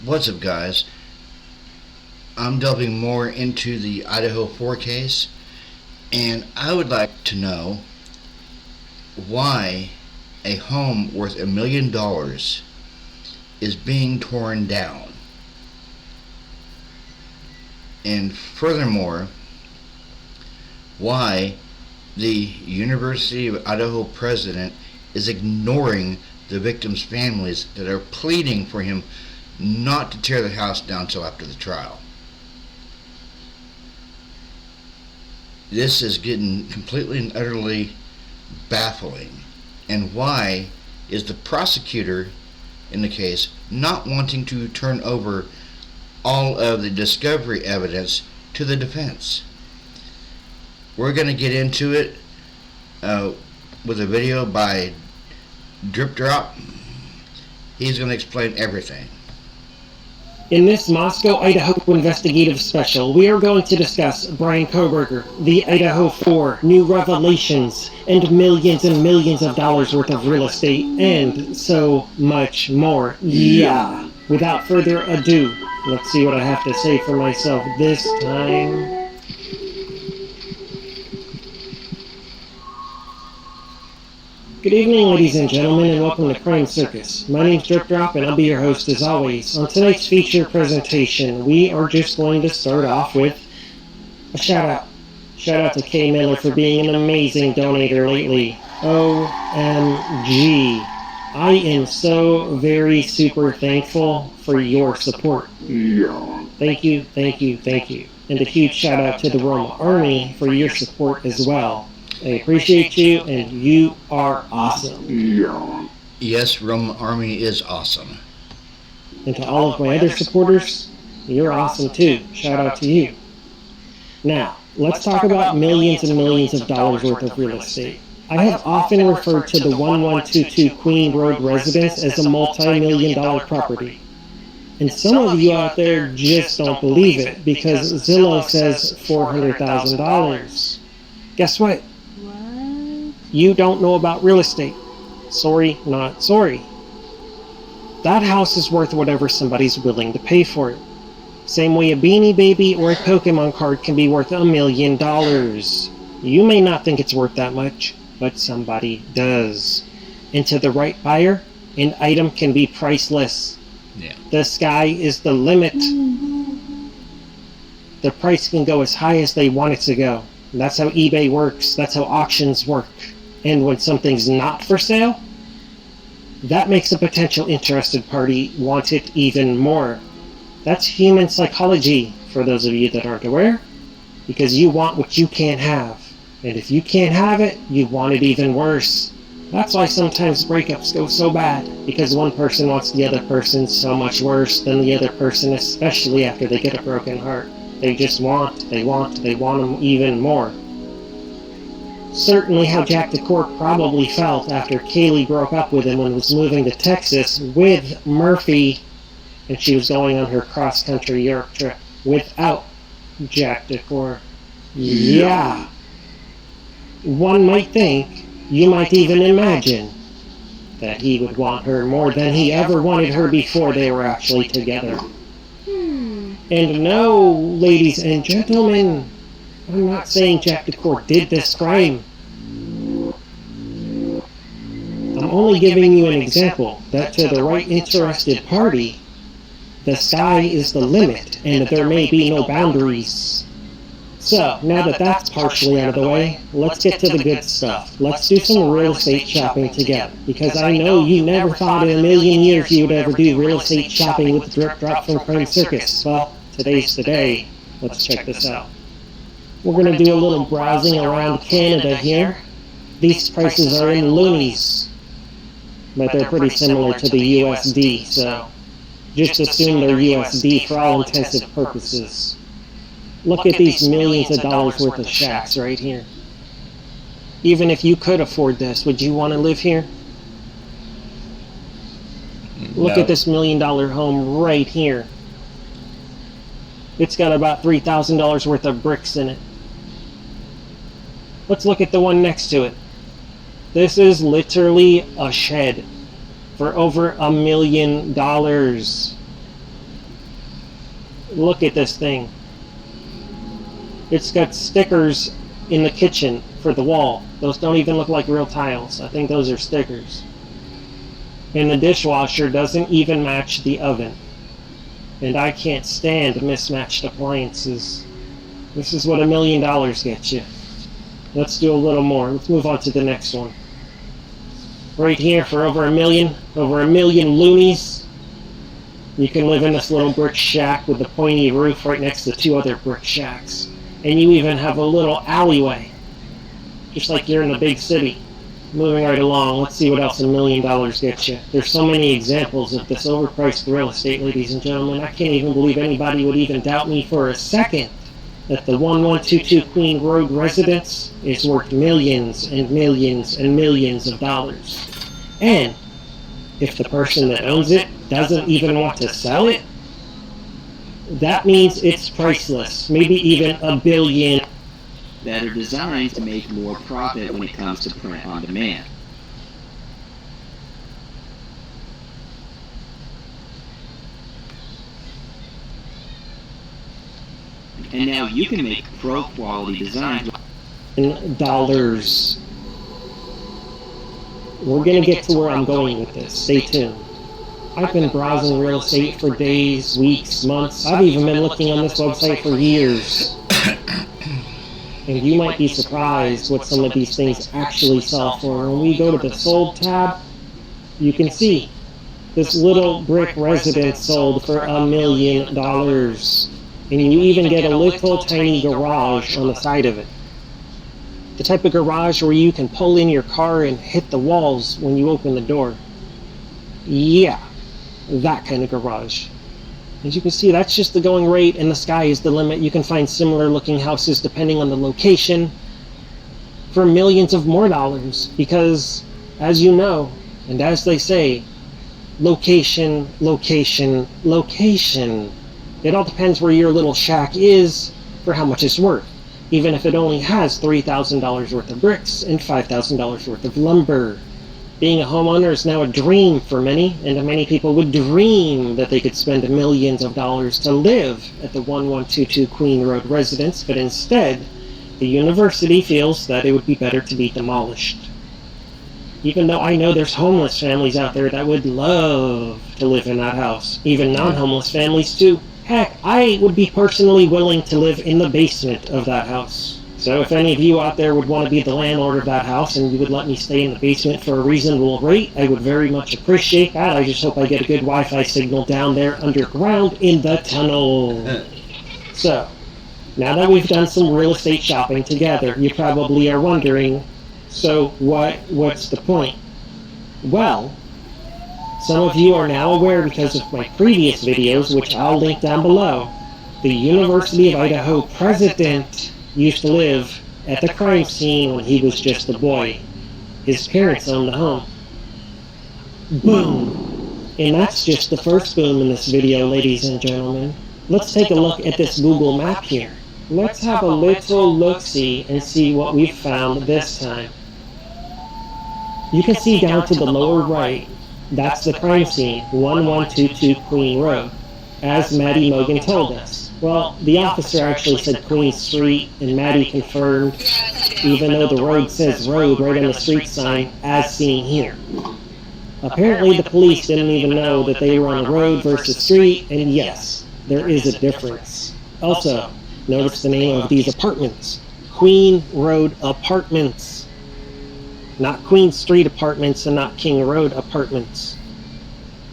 What's up, guys? I'm delving more into the Idaho 4 case, and I would like to know why a home worth $1 million is being torn down. And furthermore, why the University of Idaho president is ignoring the victims' families that are pleading for him not to tear the house down till after the trial. This is getting completely and utterly baffling. And why is the prosecutor in the case not wanting to turn over all of the discovery evidence to the defense? We're going to get into it with a video by Drip Drop. He's going to explain everything. In this Moscow, Idaho investigative special, we are going to discuss Brian Kohberger, the Idaho 4, new revelations, and millions of dollars worth of real estate, and so much more. Yeah! Without further ado, let's see what I have to say for myself this time. Good evening, ladies and gentlemen, and welcome to Crime Circus. My name's Drip Drop, and I'll be your host as always. On tonight's feature presentation, we are just going to start off with a shout-out. Shout-out to Kay Miller for being an amazing donator lately. OMG. I am so very super thankful for your support. Yeah. Thank you. And a huge shout-out to the Roma Army for your support as well. I appreciate you, and you are awesome. Yeah. Yes, Rome Army is awesome. And to all of my other supporters, you're awesome too. Shout out to you. Now, let's talk about millions and millions of dollars worth of real estate. I have often referred to the 1122 Queen Road residence as a multi-million-dollar property. And some of you out there just don't believe it because Zillow says $400,000. Guess what? You don't know about real estate. Sorry, not sorry. That house is worth whatever somebody's willing to pay for it. Same way a Beanie Baby or a Pokemon card can be worth $1 million. You may not think it's worth that much, but somebody does. And to the right buyer, an item can be priceless. Yeah. The sky is the limit. The price can go as high as they want it to go. That's how eBay works. That's how auctions work. And when something's not for sale, that makes a potential interested party want it even more. That's human psychology, for those of you that aren't aware, because you want what you can't have. And if you can't have it, you want it even worse. That's why sometimes breakups go so bad, because one person wants the other person so much worse than the other person, especially after they get a broken heart. They just want them even more. Certainly how Jack DeCourt probably felt after Kaylee broke up with him and was moving to Texas with Murphy, and she was going on her cross-country Europe trip without Jack DeCourt. Yeah. One might think, you might even imagine, that he would want her more than he ever wanted her before they were actually together. And no, ladies and gentlemen, I'm not saying Jack DeCourt did this crime. I'm only giving you an example that to the right interested party, the sky is the limit and there may be no boundaries. So, now that that's partially out of the way, let's get to the good stuff. Let's do some real estate shopping together, because I know you never thought in a million years you would ever do real estate shopping with Drip Drop from Crime Circus. Well, today's the day. Let's check this out. We're going to do a little browsing around Canada here. These prices are in loonies, but they're pretty similar to the USD, so just assume they're USD for all intensive purposes. Look at these millions of dollars worth of shacks right here. Even if you could afford this, would you want to live here? Look at this $1 million home right here. It's got about $3,000 worth of bricks in it. Let's look at the one next to it. This is literally a shed for over $1 million. Look at this thing. It's got stickers in the kitchen for the wall. Those don't even look like real tiles. I think those are stickers. And the dishwasher doesn't even match the oven. And I can't stand mismatched appliances. This is what $1 million gets you. Let's do a little more. Let's move on to the next one. Right here for over $1 million loonies. You can live in this little brick shack with the pointy roof right next to 2 other brick shacks. And you even have a little alleyway. Just like you're in the big city. Moving right along, let's see what else $1 million gets you. There's so many examples of this overpriced real estate, ladies and gentlemen. I can't even believe anybody would even doubt me for a second that the 1122 Queen Road residence is worth millions and millions and millions of dollars. And if the person that owns it doesn't even want to sell it, that means it's priceless, maybe even $1 billion. That are designed to make more profit when it comes to print on demand. And now you can make pro quality designs. Dollars. We're gonna get to where I'm going with this. Stay tuned. I've been browsing real estate for days, weeks, months. I've even been looking on this website for years. And you might be surprised what some of these things actually sell for. When we go to the sold tab, you can see this little brick residence sold for $1 million. And you even get a little tiny garage on the side of it. The type of garage where you can pull in your car and hit the walls when you open the door. Yeah, that kind of garage. As you can see, that's just the going rate, and the sky is the limit. You can find similar looking houses depending on the location for millions of more dollars, because as you know, and as they say, location, location, location. It all depends where your little shack is for how much it's worth, even if it only has $3,000 worth of bricks and $5,000 worth of lumber. Being a homeowner is now a dream for many, and many people would dream that they could spend millions of dollars to live at the 1122 Queen Road residence, but instead, the university feels that it would be better to be demolished. Even though I know there's homeless families out there that would love to live in that house, even non-homeless families too. Heck, I would be personally willing to live in the basement of that house. So if any of you out there would want to be the landlord of that house and you would let me stay in the basement for a reasonable rate, I would very much appreciate that. I just hope I get a good Wi-Fi signal down there underground in the tunnel. So, now that we've done some real estate shopping together, you probably are wondering, so what's the point? Well, some of you are now aware because of my previous videos, which I'll link down below. The University of Idaho president used to live at the crime scene when he was just a boy. His parents owned the home. Boom! And that's just the first boom in this video, ladies and gentlemen. Let's take a look at this Google map here. Let's have a little look-see and see what we've found this time. You can see down to the lower right, that's the crime scene, 1122 Queen Road, as Maddie Mogan told us. Well, the officer actually said Queen Street, and Maddie confirmed, even though the road says road right on the street sign, as seen here. Apparently the police didn't even know that they were on a road versus street, and yes, there is a difference. Also, notice the name of these apartments. Queen Road Apartments. Not Queen Street Apartments and not King Road Apartments.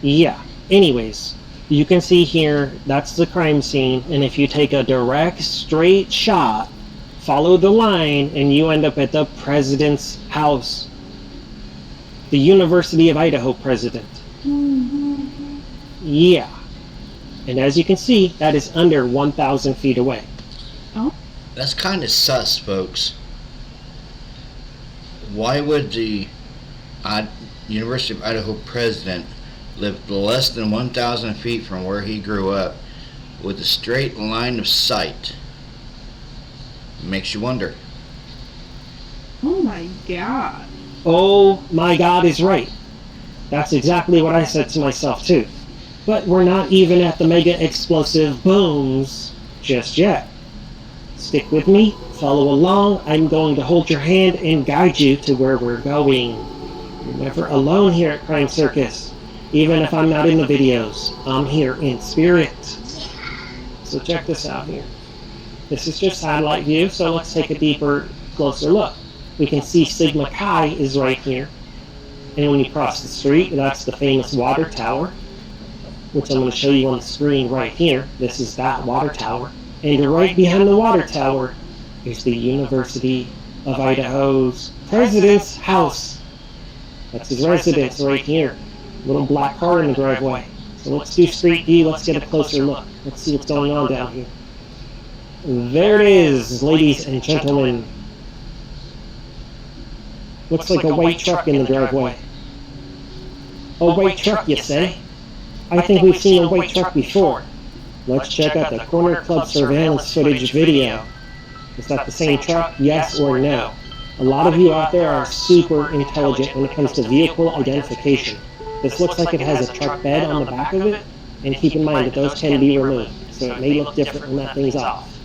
Yeah, anyways. You can see here, that's the crime scene, and if you take a direct, straight shot, follow the line, and you end up at the president's house. The University of Idaho president. Yeah. And as you can see, that is under 1,000 feet away. Oh. That's kind of sus, folks. Why would the University of Idaho president lived less than 1,000 feet from where he grew up with a straight line of sight? Makes you wonder. Oh my god. Oh my god is right. That's exactly what I said to myself too. But we're not even at the mega explosive booms just yet. Stick with me, follow along. I'm going to hold your hand and guide you to where we're going. You're never alone here at Crime Circus. Even if I'm not in the videos, I'm here in spirit. So check this out here. This is just satellite view, so let's take a deeper, closer look. We can see Sigma Chi is right here. And when you cross the street, that's the famous water tower, which I'm going to show you on the screen right here. This is that water tower. And right behind the water tower is the University of Idaho's president's house. That's his residence right here. Little black car in the driveway. So let's do street view, let's get a closer look. Let's see what's going on down here. There it is, ladies and gentlemen. Looks like a white truck in the driveway. A white truck, you say? I think we've seen a white truck before. Let's check out the Corner Club surveillance footage video. Is that the same truck? Yes or no? A lot of you out there are super intelligent when it comes to vehicle identification. This looks like it has a truck bed on the back of it, and keep in mind that those can be removed, so it may look different when that thing's off.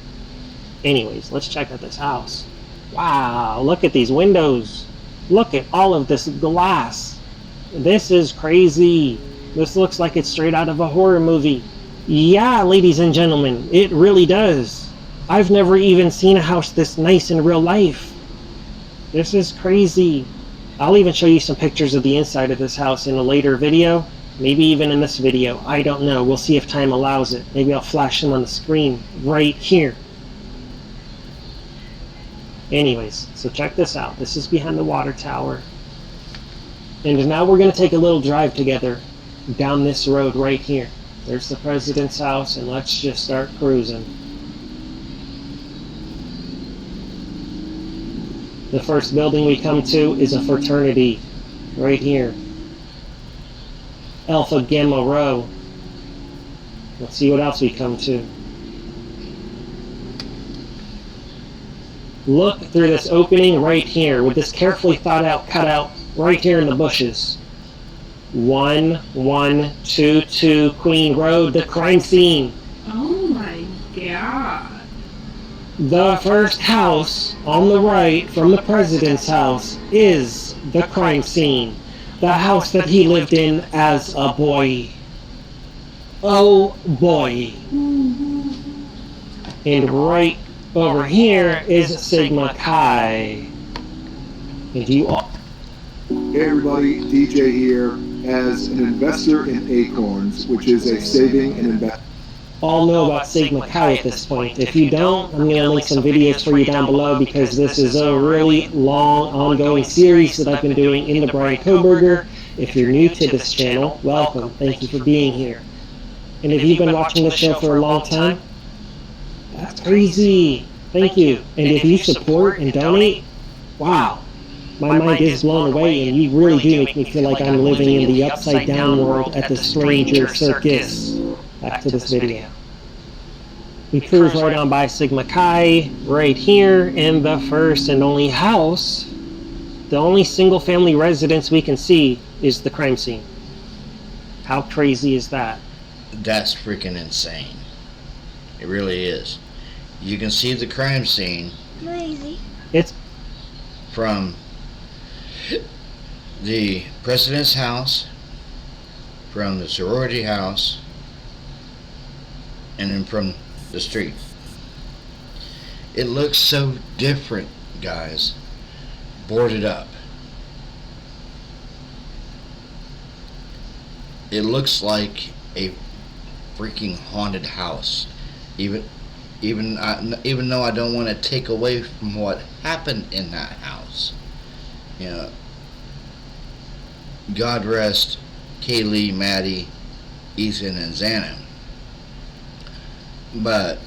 Anyways, let's check out this house. Wow, look at these windows. Look at all of this glass. This is crazy. This looks like it's straight out of a horror movie. Yeah, ladies and gentlemen, it really does. I've never even seen a house this nice in real life. This is crazy. I'll even show you some pictures of the inside of this house in a later video. Maybe even in this video. I don't know. We'll see if time allows it. Maybe I'll flash them on the screen right here. Anyways, so check this out. This is behind the water tower. And now we're going to take a little drive together down this road right here. There's the president's house, and let's just start cruising. The first building we come to is a fraternity right here. Alpha Gamma Rho. Let's see what else we come to. Look through this opening right here with this carefully thought out cutout right here in the bushes. 1122 Queen Road, the crime scene. Oh my god. The first house on the right from the president's house is the crime scene. The house that he lived in as a boy. Oh boy. And right over here is Sigma Chi. And you all. Hey everybody, DJ here. As an investor in Acorns, which is a saving and investment. All know about Sigma Chi at this point. If you don't, I'm going to link some videos for you down below because this is a really long, ongoing series that I've been doing in the Brian Koberger. If you're new to this channel, welcome. Thank you for being here. And if you've been watching this show for a long time, that's crazy. Thank you. And if you support and donate, wow. My mind is blown away, and you really do make me feel like I'm living in the upside down world at the Stranger Circus. Back to this video. We cruise right on by Sigma Chi, right here, in the first and only house. The only single family residence we can see is the crime scene. How crazy is that? That's freaking insane. It really is. You can see the crime scene. Crazy. It's from the president's house, from the sorority house, and then from the street. It looks so different, guys. Boarded up. It looks like a freaking haunted house. Even though I don't want to take away from what happened in that house. You know, God rest Kaylee, Maddie, Ethan, and Xana. But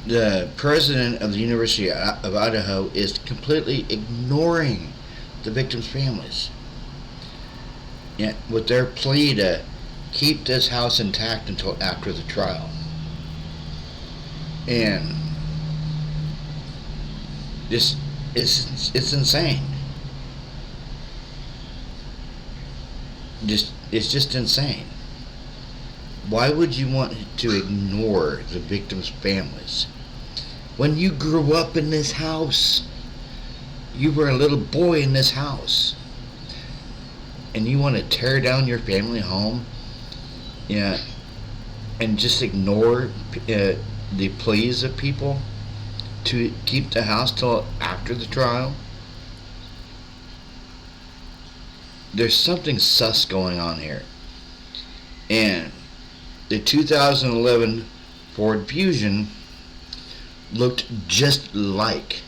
the president of the University of Idaho is completely ignoring the victims' families. Yeah, with their plea to keep this house intact until after the trial. And it's insane. Just It's just insane. Why would you want to ignore the victims' families? When you grew up in this house, you were a little boy in this house, and you want to tear down your family home, yeah, and just ignore the pleas of people to keep the house till after the trial? There's something sus going on here. And the 2011 Ford Fusion looked just like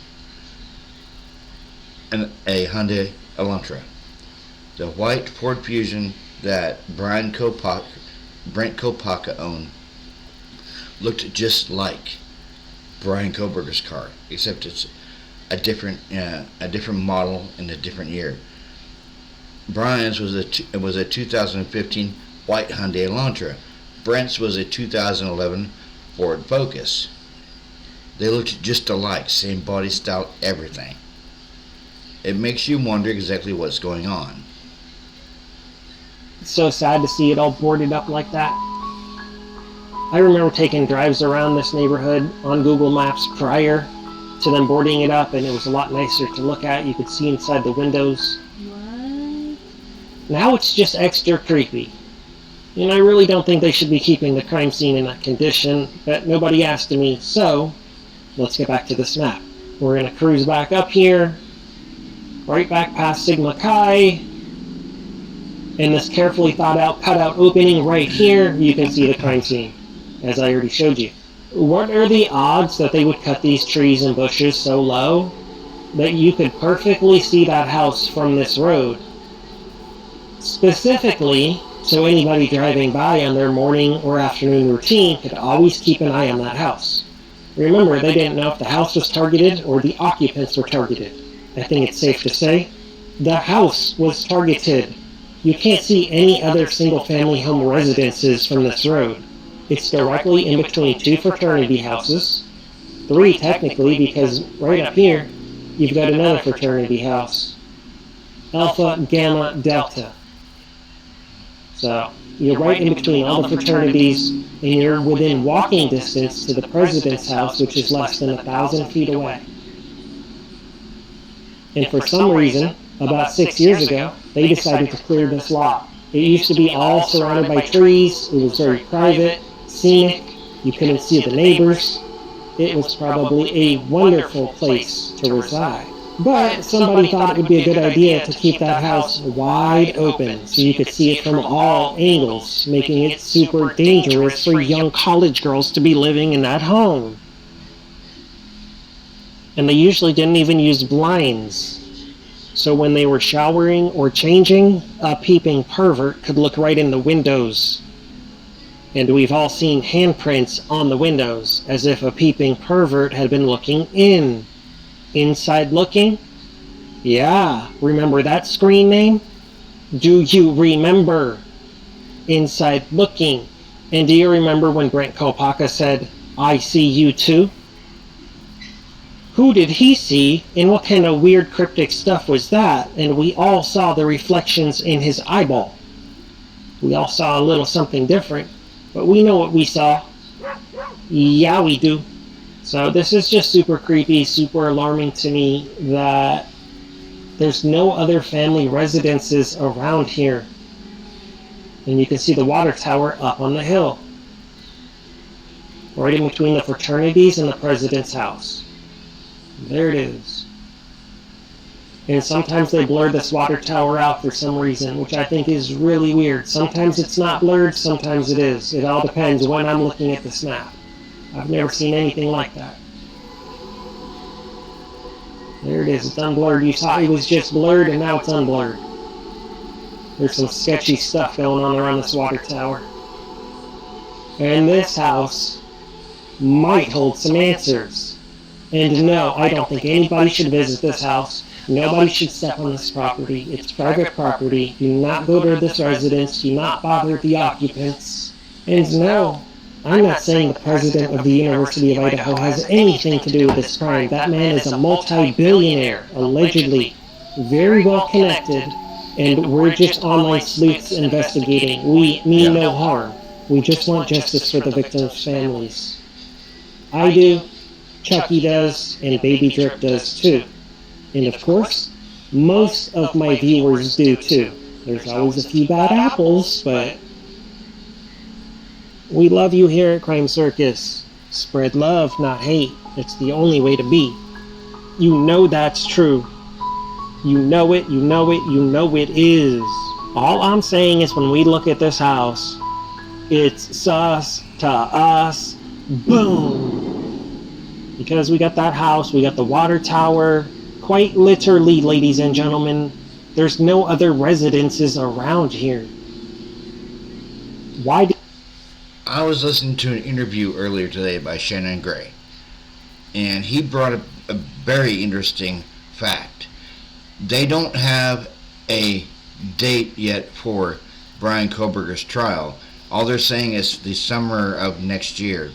a Hyundai Elantra. The white Ford Fusion that Brent Kopaka owned looked just like Brian Koberger's car, except it's a different model in a different year. Brian's was a 2015 white Hyundai Elantra. Brent's was a 2011 Ford Focus. They looked just alike, same body style, everything. It makes you wonder exactly what's going on. It's so sad to see it all boarded up like that. I remember taking drives around this neighborhood on Google Maps prior to them boarding it up, and it was a lot nicer to look at. You could see inside the windows. What? Now it's just extra creepy. And I really don't think they should be keeping the crime scene in that condition, but nobody asked me, so let's get back to this map. We're going to cruise back up here, right back past Sigma Chi, and this carefully thought out cutout opening right here, you can see the crime scene, as I already showed you. What are the odds that they would cut these trees and bushes so low that you could perfectly see that house from this road? Specifically, so anybody driving by on their morning or afternoon routine could always keep an eye on that house. Remember, they didn't know if the house was targeted or the occupants were targeted. I think it's safe to say the house was targeted. You can't see any other single-family home residences from this road. It's directly in between two fraternity houses, three technically, because right up here you've got another fraternity house, Alpha, Gamma, Delta. So you're right in between all the fraternities, and you're within walking distance to the president's house, which is less than 1,000 feet away. And for some reason, about 6 years ago, they decided to clear this lot. It used to be all surrounded by trees. It was very private, scenic. You couldn't see the neighbors. It was probably a wonderful place to reside. But somebody thought it would be a good idea to keep that house wide open so you could see it from all angles, making it super dangerous for young college girls to be living in that home. And they usually didn't even use blinds. So when they were showering or changing, a peeping pervert could look right in the windows. And we've all seen handprints on the windows, as if a peeping pervert had been looking in. Inside looking? Yeah, remember that screen name? Do you remember? Inside looking. And do you remember when Brent Kopaka said, "I see you too"? Who did he see, and what kind of weird cryptic stuff was that? And we all saw the reflections in his eyeball. We all saw a little something different, but we know what we saw. Yeah, we do. So this is just super creepy, super alarming to me that there's no other family residences around here. And you can see the water tower up on the hill, right in between the fraternities and the president's house. There it is. And sometimes they blur this water tower out for some reason, which I think is really weird. Sometimes it's not blurred, sometimes it is. It all depends when I'm looking at the snap. I've never seen anything like that. There it is, it's unblurred. You saw it was just blurred and now it's unblurred. There's some sketchy stuff going on around this water tower. And this house might hold some answers. And no, I don't think anybody should visit this house. Nobody should step on this property. It's private property. Do not go to this residence. Do not bother the occupants. And no, I'm not saying the president of the University of Idaho has anything to do with this crime. That man is a multi-billionaire, allegedly, very well connected, And we're just online sleuths investigating. We mean no harm. We just want justice for the victims' families. I do, Chucky does, and Baby Drip does too. And of course, most of my viewers do too. There's always a few bad apples, but we love you here at Crime Circus. Spread love, not hate. It's the only way to be. You know that's true. You know it, you know it, you know it is. All I'm saying is when we look at this house, it's sus to us. Boom! Because we got that house, we got the water tower. Quite literally, ladies and gentlemen, there's no other residences around here. Why do... I was listening to an interview earlier today by Shannon Gray, and he brought up a very interesting fact. They don't have a date yet for Brian Koberger's trial. All they're saying is the summer of next year.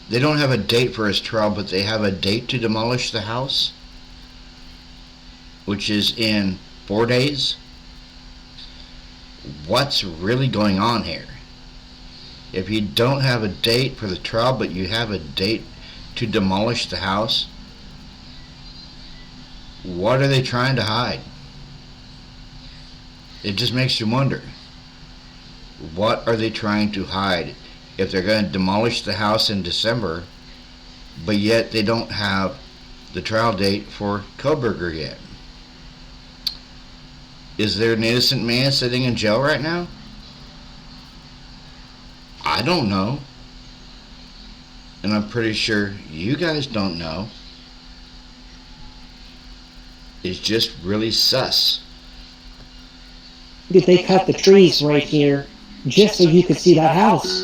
They don't have a date for his trial, but they have a date to demolish the house, which is in 4 days. What's really going on here? If you don't have a date for the trial, but you have a date to demolish the house, what are they trying to hide? It just makes you wonder. What are they trying to hide if they're going to demolish the house in December, but yet they don't have the trial date for Koberger yet? Is there an innocent man sitting in jail right now? I don't know. And I'm pretty sure you guys don't know. It's just really sus. Did they cut the trees right here just so you could see that house?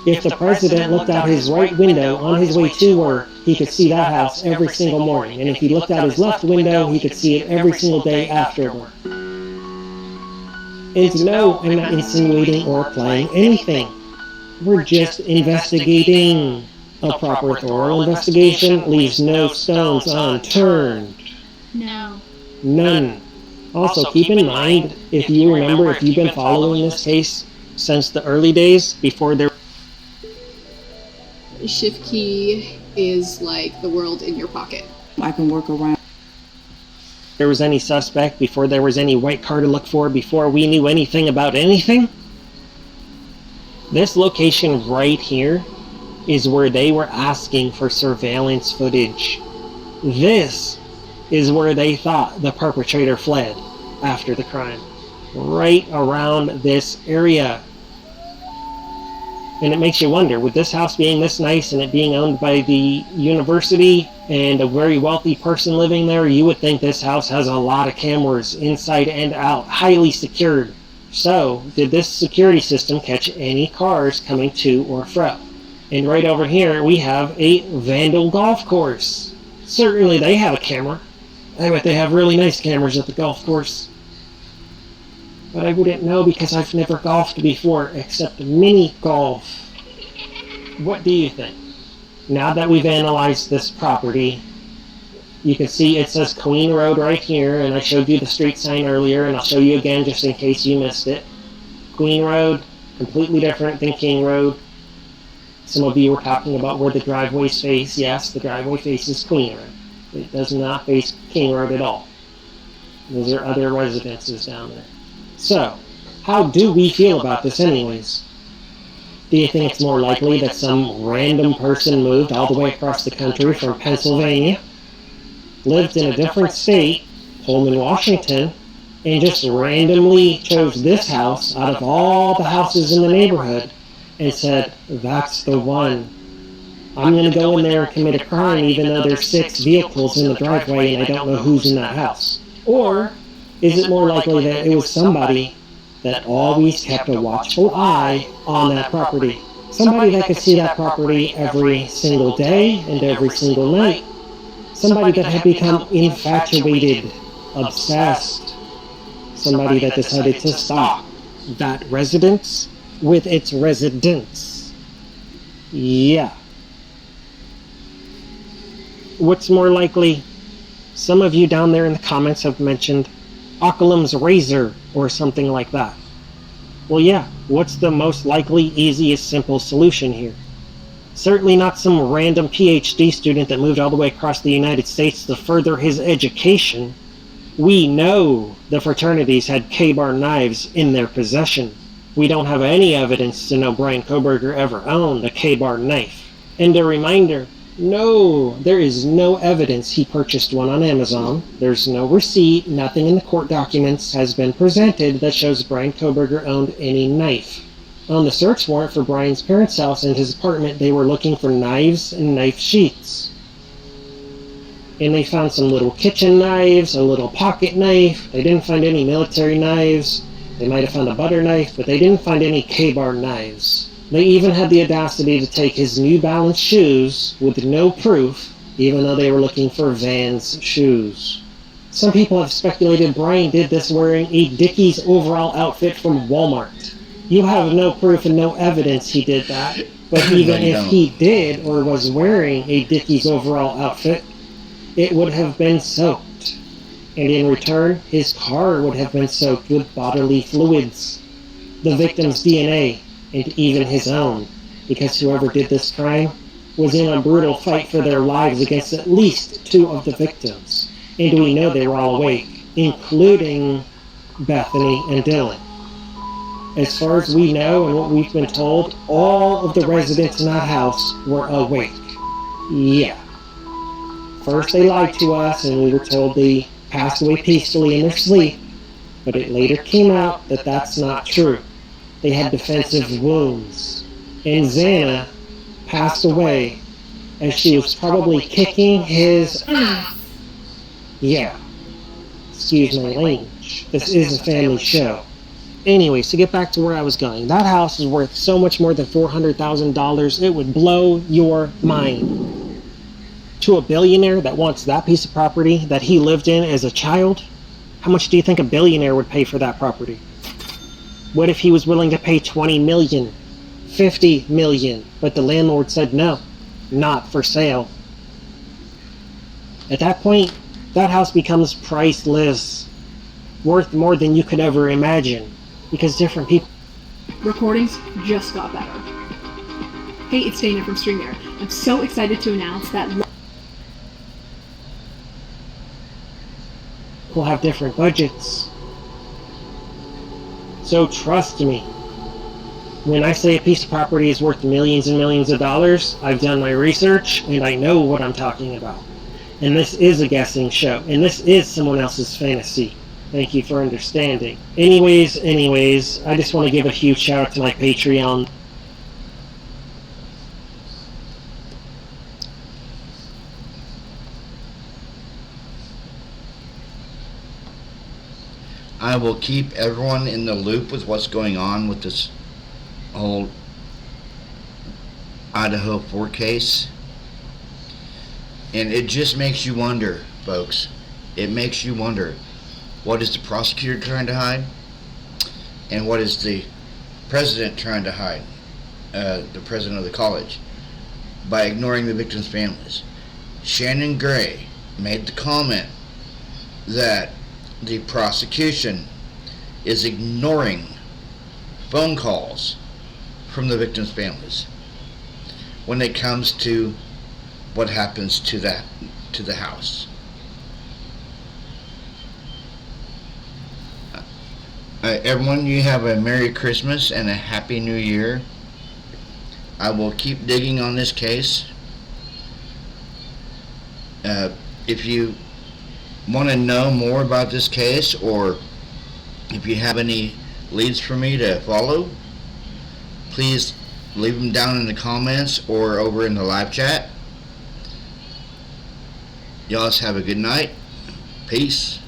If the president looked out his right window on his way to work, he could see that house every single morning. And if he looked out his left window, he could see it every single day after work. And no, I'm not insinuating or applying anything. We're just investigating. A proper thorough investigation leaves no stones unturned. No. None. Also, keep in mind, if you remember, if you've been following this case since the early days, before there... Shift key is like the world in your pocket. I can work around. There was any suspect, before there was any white car to look for, before we knew anything about anything, this location right here is where they were asking for surveillance footage. This is where they thought the perpetrator fled after the crime. Right around this area. And it makes you wonder, with this house being this nice and it being owned by the university and a very wealthy person living there, you would think this house has a lot of cameras inside and out, highly secured. So, did this security system catch any cars coming to or fro? And right over here, we have a Vandal golf course. Certainly they have a camera. I bet they have really nice cameras at the golf course. But I wouldn't know because I've never golfed before, except mini golf. What do you think? Now that we've analyzed this property, you can see it says Queen Road right here, and I showed you the street sign earlier, and I'll show you again just in case you missed it. Queen Road, completely different than King Road. Some of you were talking about where the driveways face. Yes, the driveway faces Queen Road. It does not face King Road at all. Those are other residences down there. So, how do we feel about this anyways? Do you think it's more likely that some random person moved all the way across the country from Pennsylvania, lived in a different state, Pullman, Washington, and just randomly chose this house out of all the houses in the neighborhood and said, that's the one. I'm going to go in there and commit a crime even though there's 6 vehicles in the driveway and I don't know who's in that house? Or is it more likely that it was somebody that always kept a watchful eye on that property? Somebody that could see that property every single day and every single night. Somebody that had become infatuated, obsessed. Somebody that decided to stop that residence with its residents. Yeah. What's more likely? Some of you down there in the comments have mentioned Occam's razor or something like that. Well, yeah, what's the most likely, easiest, simple solution here? Certainly not some random PhD student that moved all the way across the United States to further his education. We know the fraternities had K-bar knives in their possession. We don't have any evidence to know Brian Koberger ever owned a K-bar knife. And a reminder, no, there is no evidence he purchased one on Amazon. There's no receipt, nothing in the court documents has been presented that shows Brian Koberger owned any knife. On the search warrant for Brian's parents' house and his apartment, they were looking for knives and knife sheaths. And they found some little kitchen knives, a little pocket knife. They didn't find any military knives. They might have found a butter knife, but they didn't find any K-bar knives. They even had the audacity to take his New Balance shoes with no proof, even though they were looking for Vans shoes. Some people have speculated Brian did this wearing a Dickies overall outfit from Walmart. You have no proof and no evidence he did that, but even if he did or was wearing a Dickies overall outfit, it would have been soaked, and in return, his car would have been soaked with bodily fluids, the victim's DNA, and even his own, because whoever did this crime was in a brutal fight for their lives against at least 2 of the victims, and we know they were all awake, including Bethany and Dylan. As far as we know and what we've been told, all of the residents in that house were awake. Yeah. First they lied to us and we were told they passed away peacefully in their sleep, but it later came out that that's not true. They had defensive wounds, and Xana passed away as she was probably kicking his ass. Yeah. Excuse my language. This is a family show. Anyways, to get back to where I was going, that house is worth so much more than $400,000, it would blow your mind. To a billionaire that wants that piece of property that he lived in as a child, how much do you think a billionaire would pay for that property? What if he was willing to pay $20 million, $50 million, but the landlord said no, not for sale? At that point, that house becomes priceless, worth more than you could ever imagine, because different people... Recordings just got better. Hey, it's Dana from StreamYard. I'm so excited to announce that will have different budgets. So trust me, when I say a piece of property is worth millions and millions of dollars, I've done my research and I know what I'm talking about. And this is a guessing show, and this is someone else's fantasy. Thank you for understanding. Anyways, I just want to give a huge shout out to my Patreon. I will keep everyone in the loop with what's going on with this whole Idaho 4 case. And it just makes you wonder, folks. It makes you wonder, what is the prosecutor trying to hide? And what is the president trying to hide? The president of the college, by ignoring the victims' families. Shannon Gray made the comment that the prosecution is ignoring phone calls from the victims' families when it comes to what happens to the house. Everyone, you have a Merry Christmas and a Happy New Year. I will keep digging on this case. If you want to know more about this case, or if you have any leads for me to follow, please leave them down in the comments or over in the live chat. Y'all have a good night. Peace.